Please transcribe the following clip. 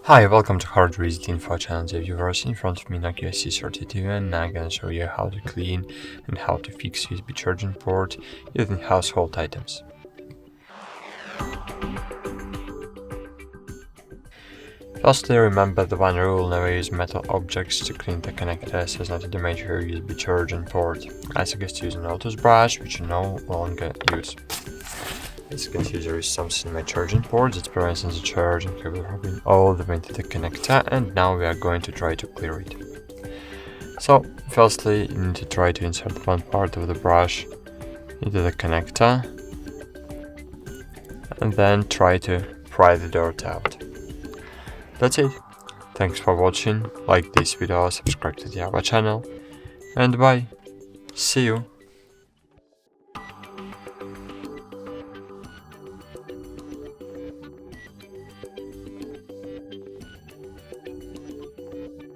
Hi, welcome to HardReset.Info channel viewers. In front of me NOKIA C32, and now I'm gonna show you how to clean and how to fix USB charging port using household items. Firstly, remember the one rule: never use metal objects to clean the connectors as not to damage your USB charging port. I suggest using a toothbrush, which you no longer use. As you can see, there is something in my charging port that prevents the charging cable from all the way to the connector, and now we are going to try to clear it. So, firstly, you need to try to insert one part of the brush into the connector, and then try to pry the dirt out. That's it. Thanks for watching, like this video, subscribe to our channel, and bye. See you.